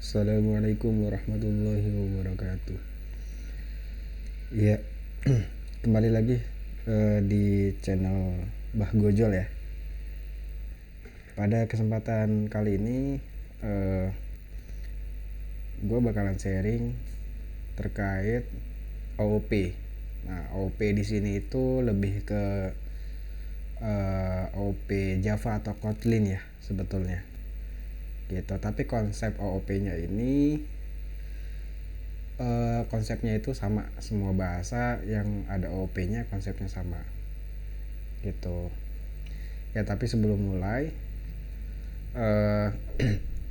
Assalamualaikum warahmatullahi wabarakatuh. Ya, kembali lagi di channel Bah Gojol ya. Pada kesempatan kali ini gue bakalan sharing terkait OOP. Nah, OOP di sini itu lebih ke OOP Java atau Kotlin ya sebetulnya. Gitu. Tapi konsep OOP-nya ini konsepnya itu sama, semua bahasa yang ada OOP-nya konsepnya sama gitu ya. Tapi sebelum mulai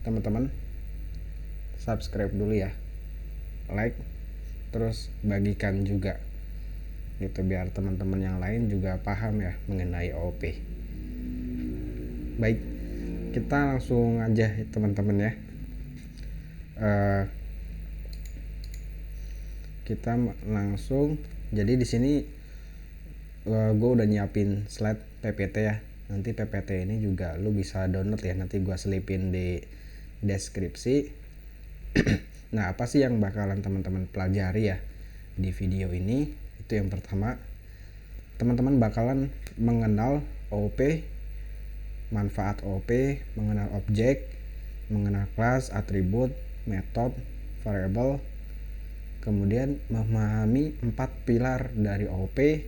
teman-teman subscribe dulu ya, like, terus bagikan juga gitu biar teman-teman yang lain juga paham ya mengenai OOP. Baik, kita langsung aja teman-teman ya. Kita langsung, jadi di sini gue udah nyiapin slide PPT ya. Nanti PPT ini juga lu bisa download ya, nanti gue selipin di deskripsi. Nah, apa sih yang bakalan teman-teman pelajari ya di video ini? Itu yang pertama, teman-teman bakalan mengenal OOP, manfaat OOP, mengenal objek, mengenal kelas, atribut, metode, variable, kemudian memahami 4 pilar dari OOP,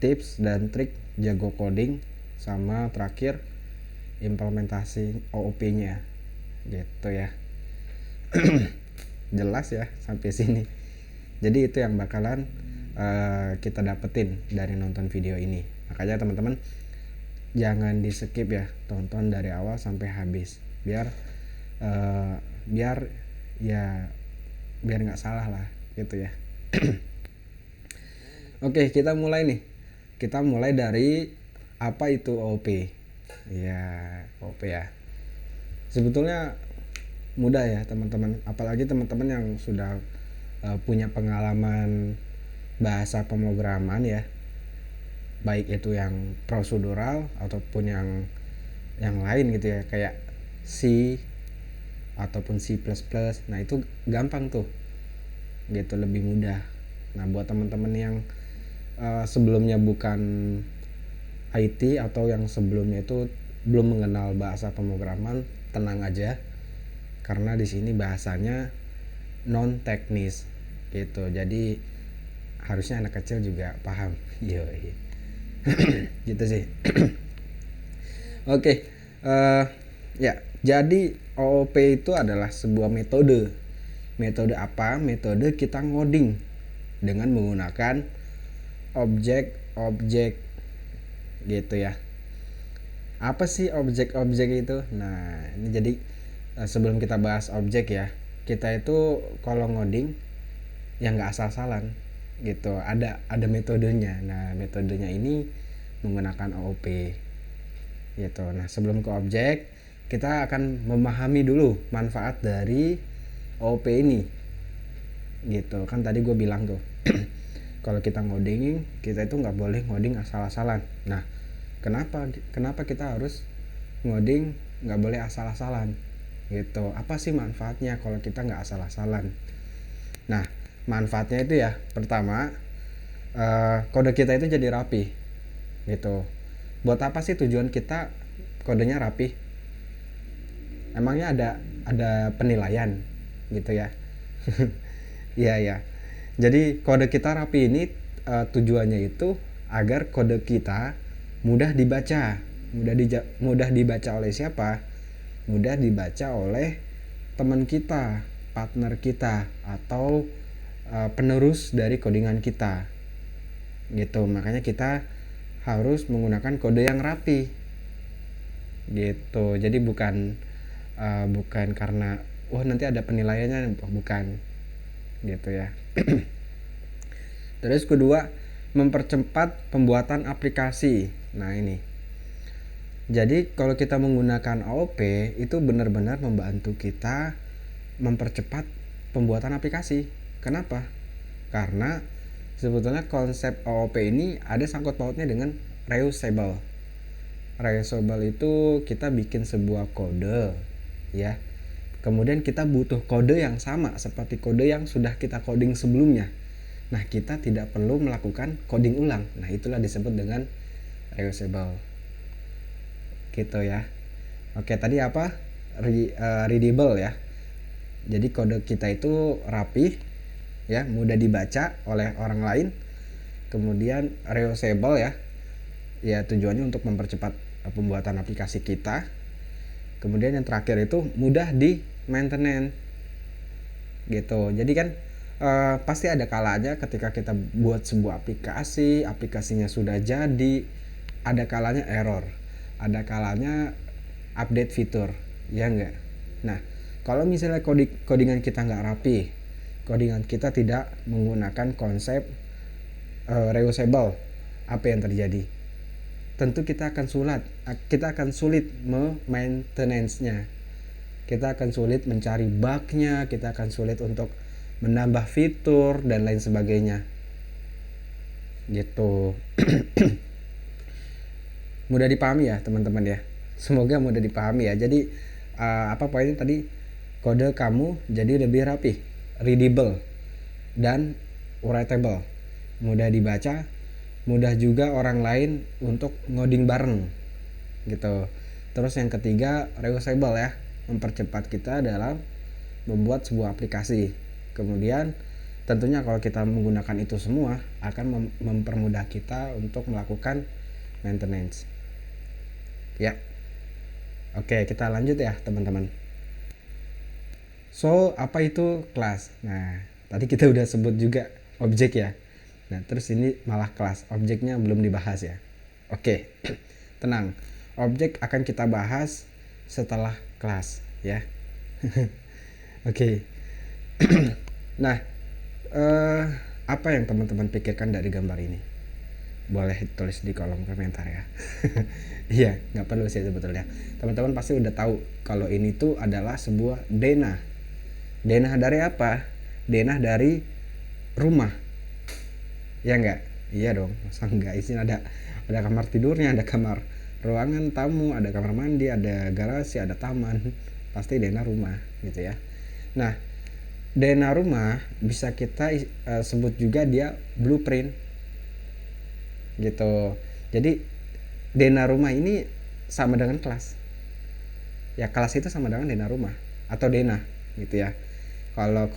tips dan trik jago coding, sama terakhir implementasi OOP-nya gitu ya. Jelas ya sampai sini. Jadi itu yang bakalan kita dapetin dari nonton video ini. Makanya teman-teman jangan di skip ya, tonton dari awal sampai habis biar nggak salah lah gitu ya. Oke, kita mulai nih. Kita mulai dari apa itu OOP ya. OOP ya sebetulnya mudah ya teman-teman, apalagi teman-teman yang sudah punya pengalaman bahasa pemrograman ya, baik itu yang prosedural ataupun yang lain gitu ya, kayak C ataupun C++. Nah, itu gampang tuh gitu, lebih mudah. Nah, buat teman-teman yang sebelumnya bukan IT atau yang sebelumnya itu belum mengenal bahasa pemrograman, tenang aja karena di sini bahasanya non teknis gitu. Jadi harusnya anak kecil juga paham. Yoi. Gitu sih. Oke, ya, jadi OOP itu adalah sebuah metode. Metode apa? Metode kita ngoding dengan menggunakan objek-objek gitu ya. Apa sih objek-objek itu? Nah, ini jadi sebelum kita bahas objek ya, kita itu kalau ngoding ya nggak asal-asalan gitu. Ada metodenya. Nah, metodenya ini menggunakan OOP gitu. Nah, sebelum ke objek, kita akan memahami dulu manfaat dari OOP ini gitu. Kan tadi gue bilang tuh kalau kita ngoding, kita itu nggak boleh ngoding asal-asalan. Nah, kenapa kita harus ngoding nggak boleh asal-asalan gitu? Apa sih manfaatnya kalau kita nggak asal-asalan? Nah, manfaatnya itu ya, pertama, kode kita itu jadi rapi gitu. Buat apa sih tujuan kita kodenya rapi? Emangnya ada penilaian gitu ya? Iya ya. Jadi kode kita rapi ini tujuannya itu agar kode kita mudah dibaca. Mudah dibaca oleh siapa? Mudah dibaca oleh teman kita, partner kita, atau penerus dari codingan kita gitu. Makanya kita harus menggunakan kode yang rapi gitu. Jadi bukan karena nanti ada penilaiannya, bukan gitu ya. Terus kedua, mempercepat pembuatan aplikasi. Nah, ini jadi kalau kita menggunakan OOP itu benar-benar membantu kita mempercepat pembuatan aplikasi. Kenapa? Karena sebetulnya konsep OOP ini ada sangkut pautnya dengan reusable. Reusable itu kita bikin sebuah kode ya, Kemudian kita butuh kode yang sama seperti kode yang sudah kita coding sebelumnya. Nah, kita tidak perlu melakukan coding ulang. Nah, itulah disebut dengan reusable. Gitu ya. Oke, tadi apa? Readable ya. Jadi kode kita itu rapi ya, mudah dibaca oleh orang lain. Kemudian reusable ya. Ya, tujuannya untuk mempercepat pembuatan aplikasi kita. Kemudian yang terakhir itu mudah di maintenance. Gitu. Jadi kan pasti ada kalanya ketika kita buat sebuah aplikasinya sudah jadi, ada kalanya error, ada kalanya update fitur, ya enggak. Nah, kalau misalnya codingan kita nggak rapi, codingan kita tidak menggunakan konsep reusable, apa yang terjadi? Tentu kita akan sulit maintenance-nya. Kita akan sulit mencari bug-nya, kita akan sulit untuk menambah fitur dan lain sebagainya. Gitu. Mudah dipahami ya, teman-teman ya. Semoga mudah dipahami ya. Jadi apa poinnya tadi? Kode kamu jadi lebih rapi, readable, dan writable. Mudah dibaca, mudah juga orang lain untuk ngoding bareng. Gitu. Terus yang ketiga, reusable ya. Mempercepat kita dalam membuat sebuah aplikasi. Kemudian tentunya kalau kita menggunakan itu semua akan mempermudah kita untuk melakukan maintenance. Ya. Oke, kita lanjut ya, teman-teman. So, apa itu kelas? Nah, tadi kita udah sebut juga objek ya. Nah, terus ini malah kelas. Objeknya belum dibahas ya. Oke. Tenang. Objek akan kita bahas setelah kelas ya. Oke. Nah, apa yang teman-teman pikirkan dari gambar ini? Boleh tulis di kolom komentar ya. Iya, nggak perlu sih sebetulnya. Teman-teman pasti udah tahu kalau ini tuh adalah sebuah denah. Denah dari apa? Denah dari rumah. Ya nggak? Iya dong. Masa nggak isinya ada kamar tidurnya, ada kamar ruangan tamu, ada kamar mandi, ada garasi, ada taman. Pasti denah rumah gitu ya. Nah, denah rumah bisa kita sebut juga dia blueprint gitu. Jadi denah rumah ini sama dengan kelas. Ya, kelas itu sama dengan denah rumah atau denah gitu ya. Kalau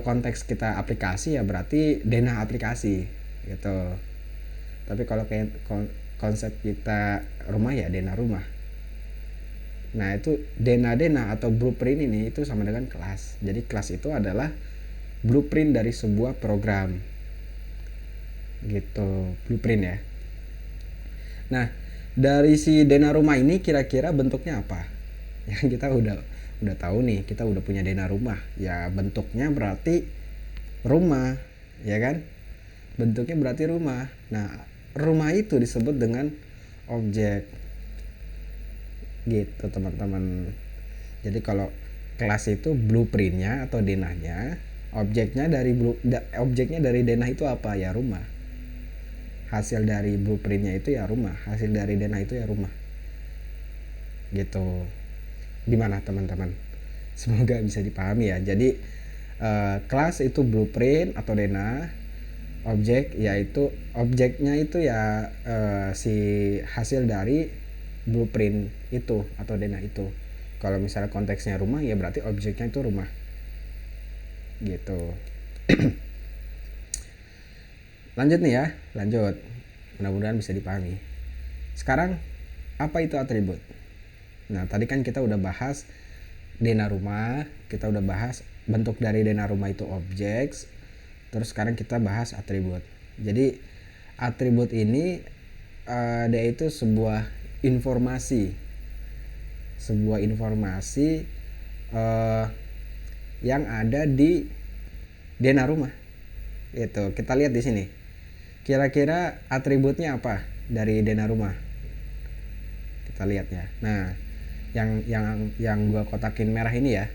konteks kita aplikasi ya berarti denah aplikasi gitu. Tapi kalau kayak konsep kita rumah ya denah rumah. Nah, itu denah atau blueprint ini itu sama dengan kelas. Jadi kelas itu adalah blueprint dari sebuah program. Gitu, blueprint ya. Nah, dari si denah rumah ini kira-kira bentuknya apa? Ya, kita udah tahu nih, kita udah punya denah rumah. Ya, bentuknya berarti rumah, ya kan? Bentuknya berarti rumah. Nah, rumah itu disebut dengan objek. Gitu, teman-teman. Jadi kalau kelas itu blueprintnya atau denahnya, objeknya dari denah itu apa? Ya rumah. Hasil dari blueprintnya itu ya rumah, hasil dari denah itu ya rumah. Gitu. Gimana teman-teman? Semoga bisa dipahami ya. Jadi kelas itu blueprint atau denah, objeknya itu ya si hasil dari blueprint itu atau denah itu. Kalau misalnya konteksnya rumah ya berarti objeknya itu rumah. Gitu. Lanjut nih ya, lanjut. Mudah-mudahan bisa dipahami. Sekarang apa itu atribut? Nah, tadi kan kita udah bahas denah rumah, kita udah bahas bentuk dari denah rumah itu objek. Terus sekarang kita bahas atribut. Jadi atribut ini dia itu sebuah informasi yang ada di denah rumah. Itu kita lihat di sini. Kira-kira atributnya apa dari denah rumah? Kita lihat ya. Nah, yang gua kotakin merah ini ya.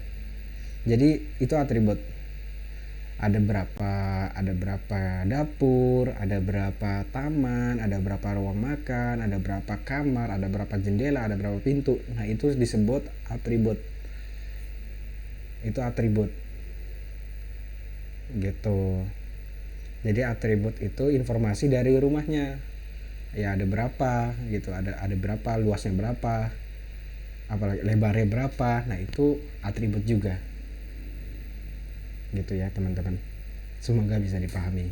Jadi itu atribut. Ada berapa dapur, ada berapa taman, ada berapa ruang makan, ada berapa kamar, ada berapa jendela, ada berapa pintu. Nah, itu disebut atribut. itu atribut gitu. Jadi atribut itu informasi dari rumahnya, ya ada berapa gitu, ada berapa, luasnya berapa, apalagi lebarnya berapa. Nah itu atribut juga gitu ya teman-teman, semoga bisa dipahami.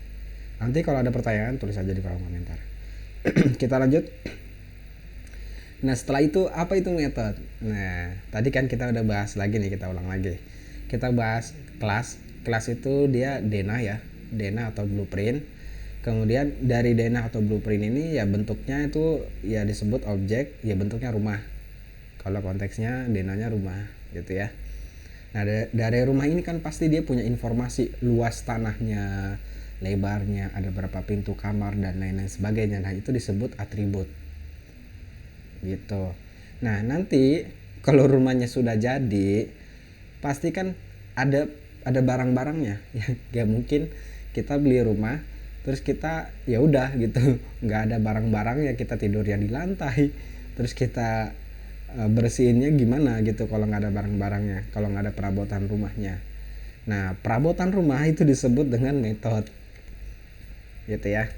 Nanti kalau ada pertanyaan tulis aja di kolom komentar. Kita lanjut. Nah setelah itu apa itu metode? Nah tadi kan kita udah bahas lagi nih, kita ulang lagi. Kita bahas kelas. Kelas itu dia denah ya, denah atau blueprint. Kemudian dari denah atau blueprint ini ya bentuknya itu ya disebut objek, ya bentuknya rumah. Kalau konteksnya denahnya rumah gitu ya. Nah dari rumah ini kan pasti dia punya informasi luas tanahnya, lebarnya, ada berapa pintu kamar dan lain-lain sebagainya. Nah itu disebut atribut gitu. Nah nanti kalau rumahnya sudah jadi, pasti kan ada barang-barangnya ya. Gak mungkin kita beli rumah terus kita ya udah gitu, nggak ada barang-barangnya, kita tidur ya di lantai, terus kita bersihinnya gimana gitu kalau nggak ada barang-barangnya, kalau nggak ada perabotan rumahnya. Nah perabotan rumah itu disebut dengan metode gitu ya.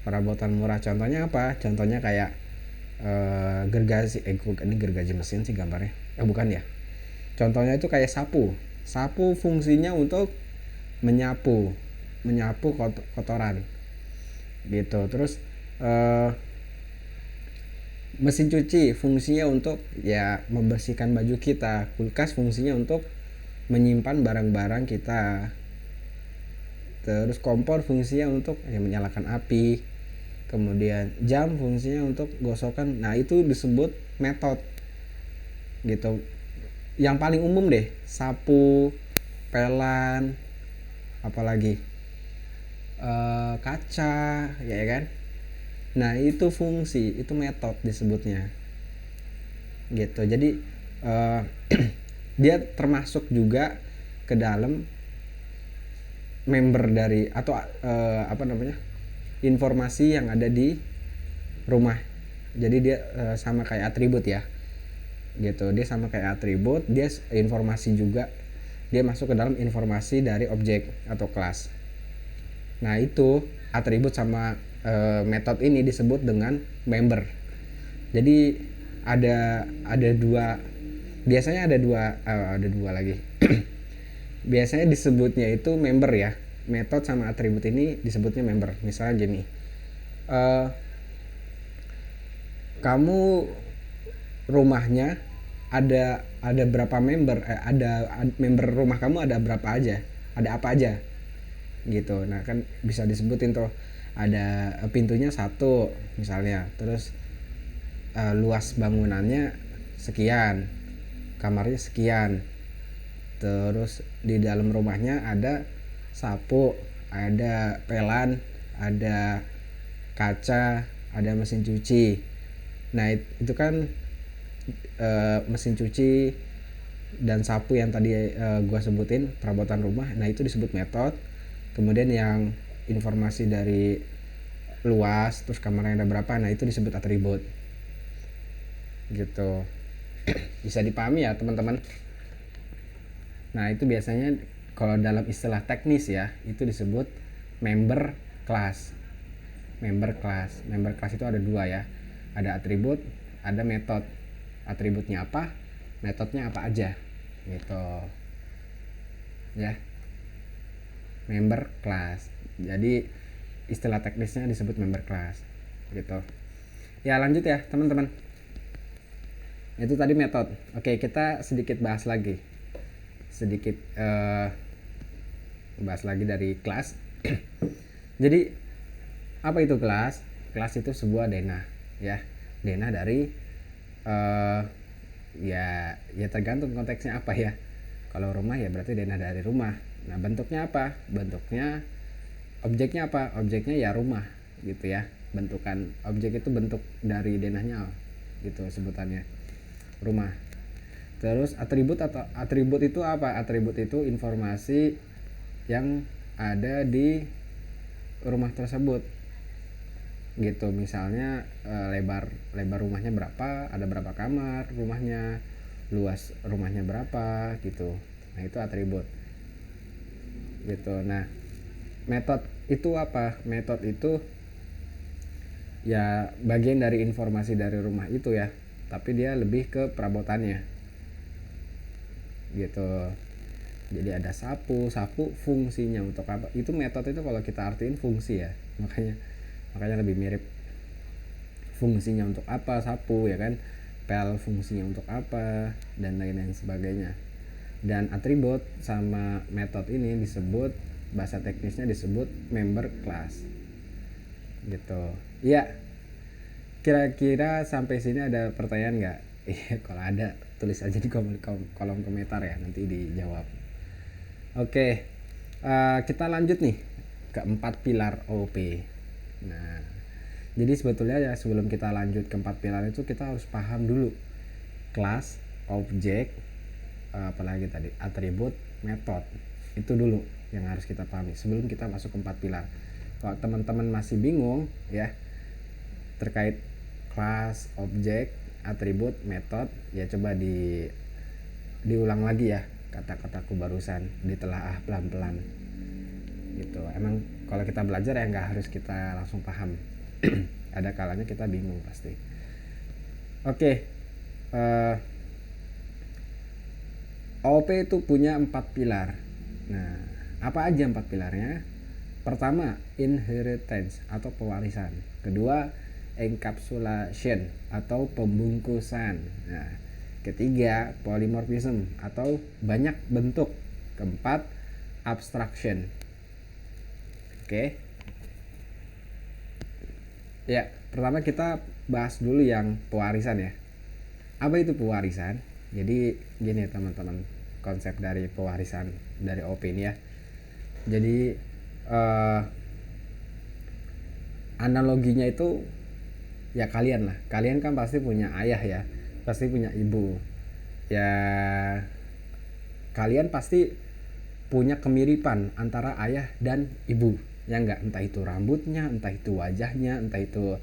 Perabotan murah contohnya apa? Contohnya kayak gergaji, ini gergaji mesin sih gambarnya, bukan ya. Contohnya itu kayak sapu. Sapu fungsinya untuk menyapu kotoran gitu. Terus mesin cuci fungsinya untuk ya membersihkan baju kita. Kulkas fungsinya untuk menyimpan barang-barang kita. Terus kompor fungsinya untuk ya menyalakan api. Kemudian jam fungsinya untuk gosokan. Nah itu disebut metode gitu. Yang paling umum deh, sapu, pelan, apalagi kaca ya kan. Nah itu fungsi, itu metode disebutnya gitu. Jadi dia termasuk juga ke dalam member dari atau informasi yang ada di rumah. Jadi dia sama kayak atribut ya gitu. Dia sama kayak atribut, dia informasi juga, dia masuk ke dalam informasi dari objek atau kelas. Nah itu atribut sama metode ini disebut dengan member. Jadi ada dua, biasanya ada dua lagi. Biasanya disebutnya itu member ya, metode sama atribut ini disebutnya member. Misalnya gini, kamu rumahnya ada berapa member, ada member rumah kamu ada berapa aja, ada apa aja gitu. Nah kan bisa disebutin tuh, ada pintunya satu misalnya, terus luas bangunannya sekian, kamarnya sekian, terus di dalam rumahnya ada sapu, ada pelan, ada kaca, ada mesin cuci. Nah itu kan mesin cuci dan sapu yang tadi gua sebutin perabotan rumah. Nah itu disebut metode. Kemudian yang informasi dari luas, terus kamarnya ada berapa, nah itu disebut atribut gitu. Bisa dipahami ya teman-teman. Nah itu biasanya kalau dalam istilah teknis ya, itu disebut member class. Member class itu ada dua ya, ada atribut, ada metode. Atributnya apa, metodenya apa aja gitu ya. Member class, jadi istilah teknisnya disebut member class gitu ya. Lanjut ya teman-teman, itu tadi metode. Oke, kita sedikit bahas lagi dari kelas. Jadi apa itu kelas? Kelas itu sebuah denah ya, denah dari ya tergantung konteksnya apa ya. Kalau rumah ya berarti denah dari rumah. Nah bentuknya apa? Bentuknya, objeknya apa? Objeknya ya rumah gitu ya. Bentukan objek itu bentuk dari denahnya gitu sebutannya, rumah. Terus atribut itu apa? Atribut itu informasi yang ada di rumah tersebut gitu. Misalnya lebar rumahnya berapa, ada berapa kamar rumahnya, luas rumahnya berapa gitu. Nah, itu atribut gitu. Nah, metode itu apa? Metode itu ya bagian dari informasi dari rumah itu ya, tapi dia lebih ke perabotannya gitu. Jadi ada sapu fungsinya untuk apa? Itu metode itu kalau kita artiin fungsi ya, makanya lebih mirip. Fungsinya untuk apa sapu ya kan, pel fungsinya untuk apa, dan lain-lain sebagainya. Dan atribut sama metode ini disebut, bahasa teknisnya disebut member class gitu ya. Kira-kira sampai sini ada pertanyaan nggak? Iya, kalau ada tulis aja di kolom komentar ya, nanti dijawab. Oke, kita lanjut nih ke 4 pilar OP. Nah, jadi sebetulnya ya sebelum kita lanjut ke 4 pilar itu kita harus paham dulu kelas, objek, apalagi tadi atribut, metode. Itu dulu yang harus kita pahami sebelum kita masuk ke 4 pilar. Kalau teman-teman masih bingung ya terkait kelas, objek, atribut, metode, ya coba diulang lagi ya kata-kataku barusan, ditelaah pelan-pelan gitu. Emang kalau kita belajar ya nggak harus kita langsung paham. Ada kalanya kita bingung pasti. Oke, OOP itu punya 4 pilar. Nah, apa aja 4 pilarnya? Pertama, inheritance atau pewarisan. Kedua, encapsulation atau pembungkusan. Nah, ketiga, polymorphism atau banyak bentuk. Keempat, abstraction. Oke. Ya, pertama kita bahas dulu yang pewarisan ya. Apa itu pewarisan? Jadi gini teman-teman, konsep dari pewarisan dari OP ini ya. Jadi analoginya itu ya kalian kan pasti punya ayah ya, pasti punya ibu ya, kalian pasti punya kemiripan antara ayah dan ibu ya enggak, entah itu rambutnya, entah itu wajahnya, entah itu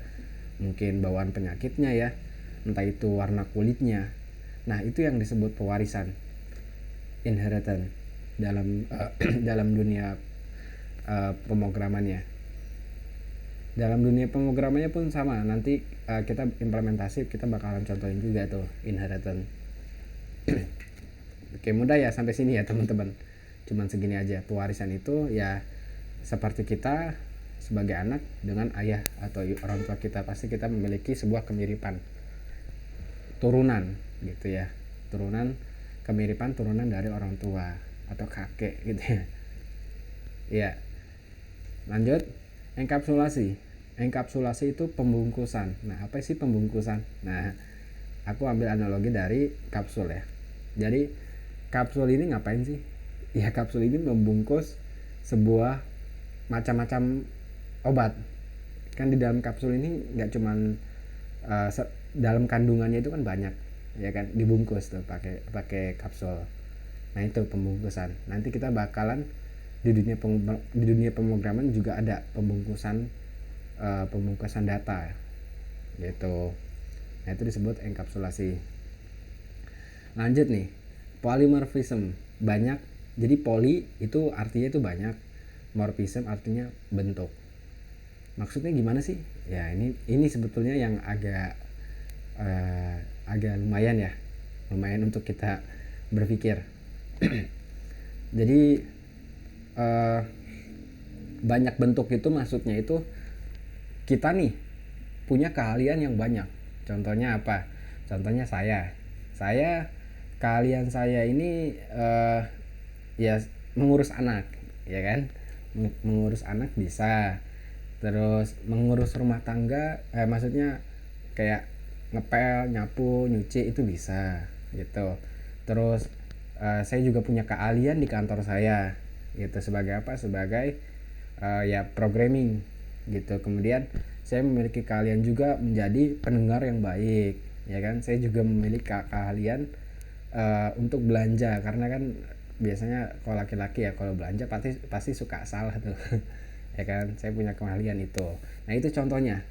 mungkin bawaan penyakitnya ya, entah itu warna kulitnya. Nah, itu yang disebut pewarisan, inheritance dalam dalam dunia pemrogramannya. Dalam dunia pemrogramannya pun sama, nanti kita implementasi, kita bakalan contohin juga tuh inheritance. Oke, mudah ya sampai sini ya teman-teman. Cuman segini aja. Pewarisan itu ya seperti kita sebagai anak dengan ayah atau orang tua kita, pasti kita memiliki sebuah kemiripan turunan gitu ya. Kemiripan turunan dari orang tua atau kakek gitu ya. Ya. Lanjut, enkapsulasi itu pembungkusan. Nah, apa sih pembungkusan? Nah, aku ambil analogi dari kapsul ya. Jadi kapsul ini ngapain sih? Ya, kapsul ini membungkus sebuah macam-macam obat. Kan di dalam kapsul ini nggak cuman dalam kandungannya itu kan banyak ya kan, dibungkus tuh pakai kapsul. Nah, itu pembungkusan. Nanti kita bakalan di dunia pemrograman juga ada pembungkusan data gitu. Nah, itu disebut enkapsulasi. Lanjut nih, polymorphism, banyak. Jadi poly itu artinya itu banyak, morphism artinya bentuk. Maksudnya gimana sih? Ya, ini sebetulnya yang agak lumayan ya, lumayan untuk kita berpikir. Jadi banyak bentuk itu maksudnya itu kita nih punya keahlian yang banyak. Contohnya apa? Contohnya saya keahlian saya ini ya mengurus anak ya kan, mengurus anak bisa, terus mengurus rumah tangga, maksudnya kayak ngepel, nyapu, nyuci itu bisa gitu. Terus saya juga punya keahlian di kantor saya gitu, sebagai apa, sebagai ya programming gitu. Kemudian saya memiliki keahlian juga menjadi pendengar yang baik ya kan. Saya juga memiliki keahlian untuk belanja, karena kan biasanya kalau laki-laki ya kalau belanja pasti suka salah tuh ya kan. Saya punya keahlian itu. Nah, itu contohnya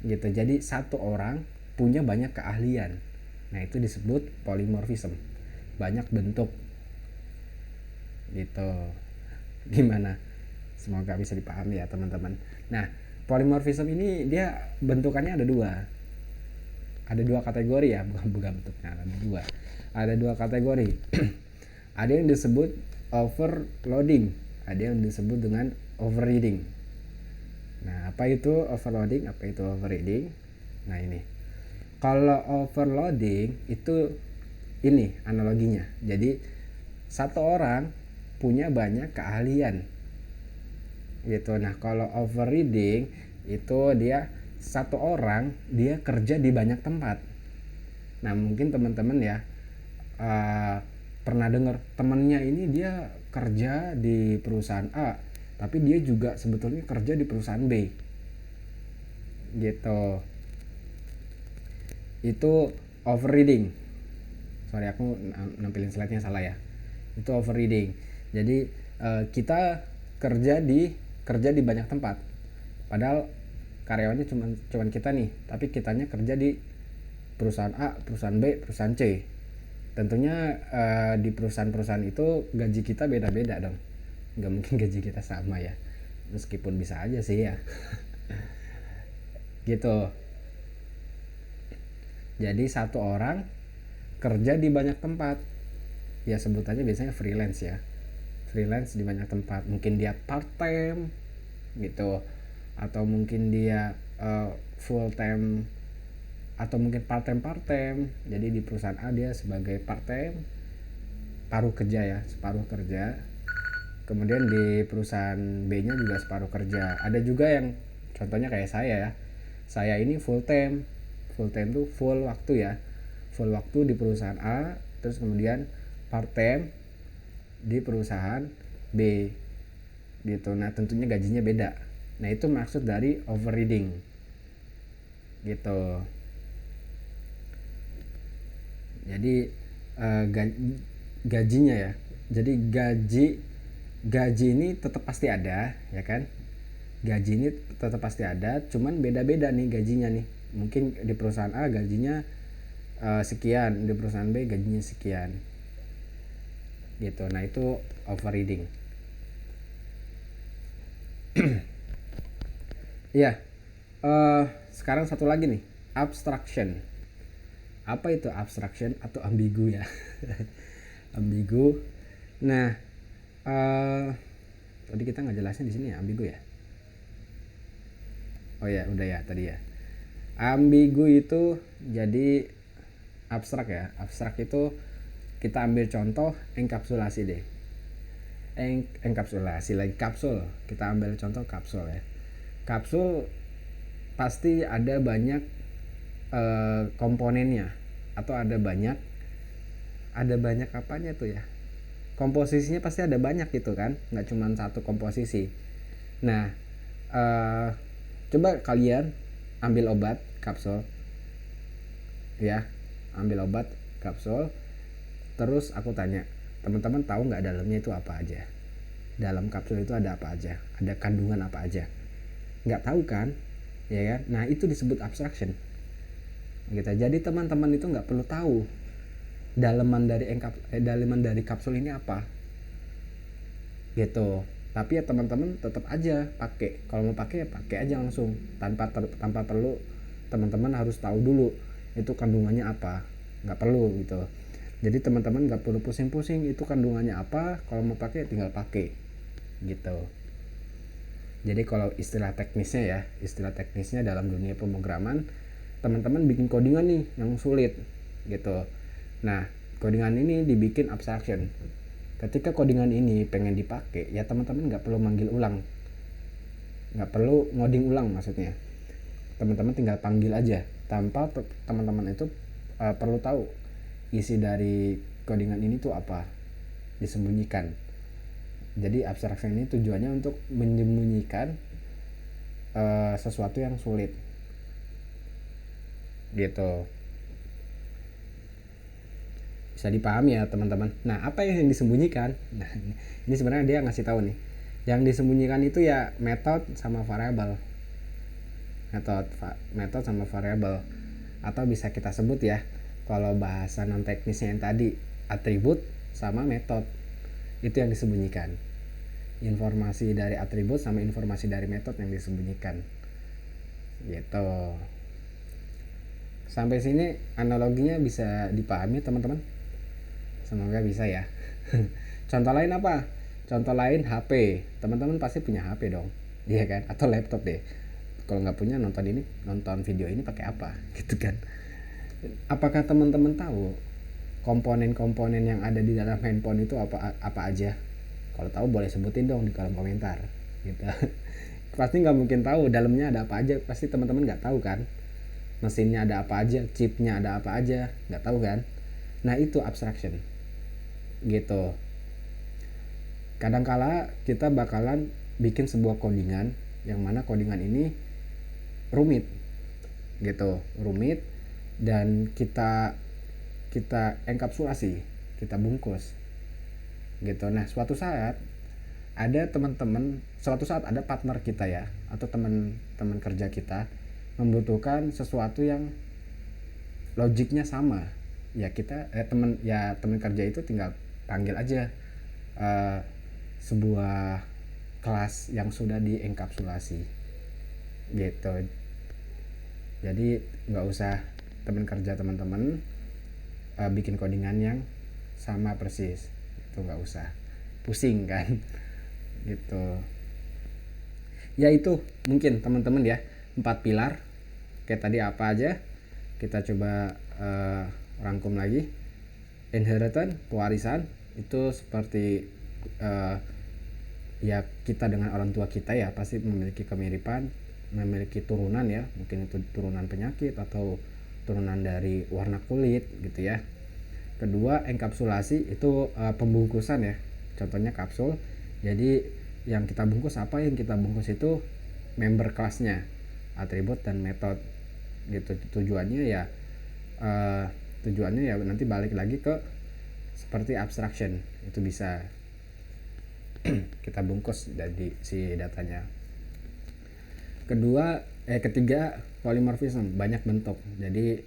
gitu. Jadi satu orang punya banyak keahlian. Nah, itu disebut polymorphism, banyak bentuk gitu. Gimana? Semoga bisa dipahami ya teman-teman. Nah, polymorphism ini dia bentukannya ada dua kategori ya, bukan bentuknya, ada dua kategori. Ada yang disebut overloading, ada yang disebut dengan overreading. Nah, apa itu overloading, apa itu overreading? Nah, ini kalau overloading itu ini analoginya, jadi satu orang punya banyak keahlian gitu. Nah, kalau overreading itu dia satu orang dia kerja di banyak tempat. Nah, mungkin teman-teman ya pernah dengar temennya ini dia kerja di perusahaan A, tapi dia juga sebetulnya kerja di perusahaan B gitu. Itu overreading. Sorry, aku nampilin slide-nya salah ya. Itu overreading. Jadi kita kerja di banyak tempat, padahal karyawannya cuman kita nih, tapi kitanya kerja di perusahaan A, perusahaan B, perusahaan C. Tentunya di perusahaan-perusahaan itu gaji kita beda-beda dong, nggak mungkin gaji kita sama ya, meskipun bisa aja sih ya. Gitu. Jadi satu orang kerja di banyak tempat, ya sebutannya biasanya freelance ya, freelance di banyak tempat. Mungkin dia part time gitu, atau mungkin dia full time, atau mungkin part time. Jadi di perusahaan A dia sebagai part time, separuh kerja. Kemudian di perusahaan B nya juga separuh kerja. Ada juga yang contohnya kayak saya ya, saya ini full time tuh full waktu ya, full waktu di perusahaan A, terus kemudian part time di perusahaan B gitu. Nah, tentunya gajinya beda. Nah, itu maksud dari overreading gitu. Jadi gajinya ya, jadi gaji ini tetap pasti ada ya kan, gaji ini tetap pasti ada, cuman beda-beda nih gajinya nih. Mungkin di perusahaan A gajinya sekian, di perusahaan B gajinya sekian gitu. Nah, itu overreading. Ya, sekarang satu lagi nih, abstraction. Apa itu abstraction atau ambigu ya? Ambigu. Nah, tadi kita nggak jelasin di sini ya ambigu ya. Oh ya, udah ya tadi ya. Ambigu itu jadi abstrak ya. Abstrak itu kita ambil contoh enkapsulasi deh. Enkapsulasi lagi, kapsul. Kita ambil contoh kapsul ya. Kapsul pasti ada banyak komponennya, atau ada banyak apanya tuh ya, komposisinya pasti ada banyak gitu kan, nggak cuma satu komposisi. Nah, coba kalian ambil obat kapsul ya, ambil obat kapsul, terus aku tanya, teman-teman tahu nggak dalamnya itu apa aja, dalam kapsul itu ada apa aja, ada kandungan apa aja? Nggak tahu kan, ya kan? Nah, itu disebut abstraction gitu. Jadi teman-teman itu nggak perlu tahu daleman dari kapsul ini apa gitu, tapi ya teman-teman tetap aja pakai. Kalau mau pakai ya pakai aja langsung, tanpa perlu teman-teman harus tahu dulu itu kandungannya apa, nggak perlu gitu. Jadi teman-teman nggak perlu pusing-pusing itu kandungannya apa, kalau mau pakai tinggal pakai gitu. Jadi kalau istilah teknisnya dalam dunia pemrograman, teman-teman bikin codingan nih yang sulit gitu. Nah, codingan ini dibikin abstraction. Ketika codingan ini pengen dipakai, ya teman-teman nggak perlu manggil ulang, nggak perlu ngoding ulang maksudnya. Teman-teman tinggal panggil aja, tanpa teman-teman itu perlu tahu isi dari codingan ini tuh apa, disembunyikan. Jadi abstraction ini tujuannya untuk menyembunyikan sesuatu yang sulit gitu. Bisa dipahami ya teman-teman. Nah, apa yang disembunyikan? Nah, ini sebenarnya dia ngasih tahu nih, yang disembunyikan itu ya metode sama variabel. Metode sama variabel, atau bisa kita sebut ya, kalau bahasa non teknisnya yang tadi, atribut sama metode. itu yang disembunyikan. Informasi dari atribut sama informasi dari metode yang disembunyikan gitu. Sampai sini analoginya bisa dipahami teman-teman? Semoga bisa ya. Contoh lain apa? Contoh lain HP. Teman-teman pasti punya HP dong, iya kan? Atau laptop deh. Kalau nggak punya, nonton video ini pakai apa gitu kan? Apakah teman-teman tahu komponen-komponen yang ada di dalam handphone itu apa aja? Kalau tahu boleh sebutin dong di kolom komentar gitu. Pasti nggak mungkin tahu dalamnya ada apa aja, pasti teman-teman nggak tahu kan. Mesinnya ada apa aja, chipnya ada apa aja, nggak tahu kan. Nah itu abstraction gitu. Kadangkala kita bakalan bikin sebuah codingan yang mana codingan ini rumit gitu, rumit, dan kita enkapsulasi, kita bungkus gitu. Nah suatu saat ada partner kita ya, atau teman kerja kita membutuhkan sesuatu yang logiknya sama, ya teman kerja itu tinggal panggil aja sebuah kelas yang sudah dienkapsulasi gitu. Jadi nggak usah teman kerja teman-teman bikin codingan yang sama persis, itu nggak usah pusing kan. Gitu ya. Itu mungkin teman-teman ya, 4 pilar kayak tadi apa aja. Kita coba rangkum lagi. Inheritance, pewarisan, itu seperti ya kita dengan orang tua kita ya pasti memiliki kemiripan, memiliki turunan ya, mungkin itu turunan penyakit atau turunan dari warna kulit gitu ya. Kedua, enkapsulasi, itu pembungkusan ya, contohnya kapsul. Jadi yang kita bungkus itu member kelasnya, atribut dan metode gitu. Tujuannya ya nanti balik lagi ke seperti abstraction, itu bisa kita bungkus dari si datanya. Ketiga, polymorphism, banyak bentuk. Jadi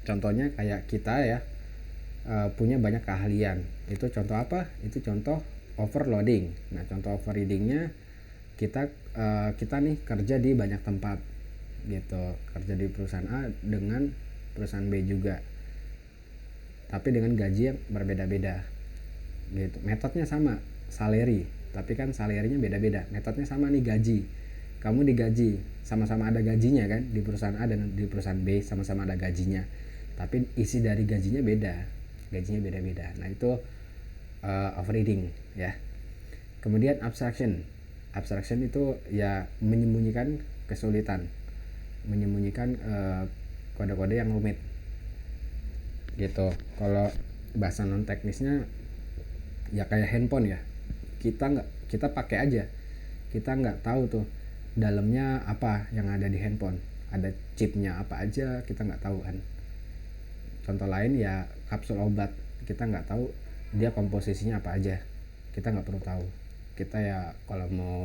contohnya kayak kita ya punya banyak keahlian. Itu contoh apa? Itu contoh overloading. Nah, contoh overloadingnya kita nih kerja di banyak tempat gitu, kerja di perusahaan A dengan perusahaan B juga, tapi dengan gaji yang berbeda-beda gitu. Metodenya sama, salary, tapi kan salary-nya beda-beda. Metodenya sama nih, gaji. Kamu digaji, sama-sama ada gajinya kan, di perusahaan A dan di perusahaan B sama-sama ada gajinya, tapi isi dari gajinya beda-beda. Nah itu overreading ya. Kemudian abstraction itu ya menyembunyikan kesulitan, menyembunyikan kode-kode yang rumit gitu. Kalau bahasa non teknisnya ya kayak handphone ya, kita pakai aja, kita nggak tahu tuh dalamnya apa yang ada di handphone, ada chipnya apa aja kita nggak tahu kan. Contoh lain ya kapsul obat, kita nggak tahu dia komposisinya apa aja, kita nggak perlu tahu. Kita ya kalau mau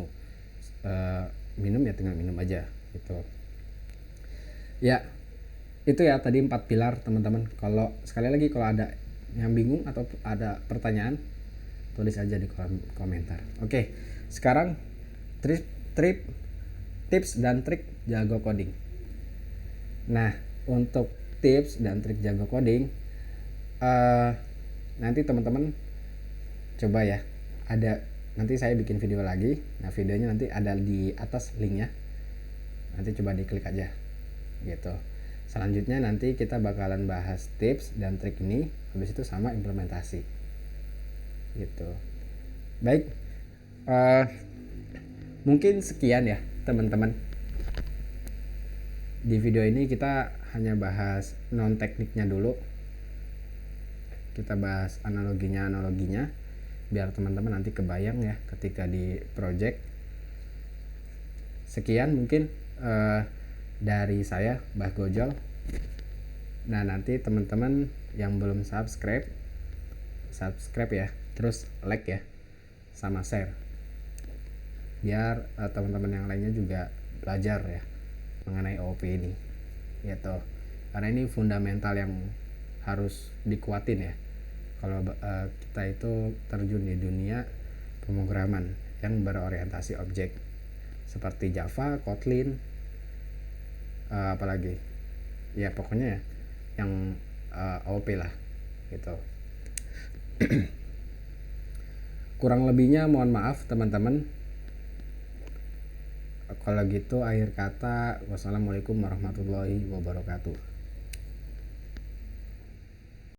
minum ya tinggal minum aja gitu ya. Itu ya tadi 4 pilar teman-teman. Kalau sekali lagi kalau ada yang bingung atau ada pertanyaan, tulis aja di kolom komentar. Oke, sekarang tips dan trik jago coding. Nah, untuk tips dan trik jago coding, nanti teman-teman coba ya, nanti saya bikin video lagi. Nah, videonya nanti ada di atas linknya, nanti coba diklik aja gitu. Selanjutnya nanti kita bakalan bahas tips dan trik ini, habis itu sama implementasi gitu. Baik, mungkin sekian ya teman-teman. Di video ini kita hanya bahas non tekniknya dulu, kita bahas analoginya biar teman-teman nanti kebayang ya ketika di project. Sekian mungkin dari saya, Mbah Gojol. Nah, nanti teman-teman yang belum subscribe ya, terus like ya, sama share, biar teman-teman yang lainnya juga belajar ya mengenai OOP ini gitu. Karena ini fundamental yang harus dikuatin ya kalau kita itu terjun di dunia pemrograman yang berorientasi objek seperti Java, Kotlin, apalagi ya pokoknya ya yang OP lah gitu. Kurang lebihnya mohon maaf teman-teman. Kalau gitu akhir kata, wassalamualaikum warahmatullahi wabarakatuh.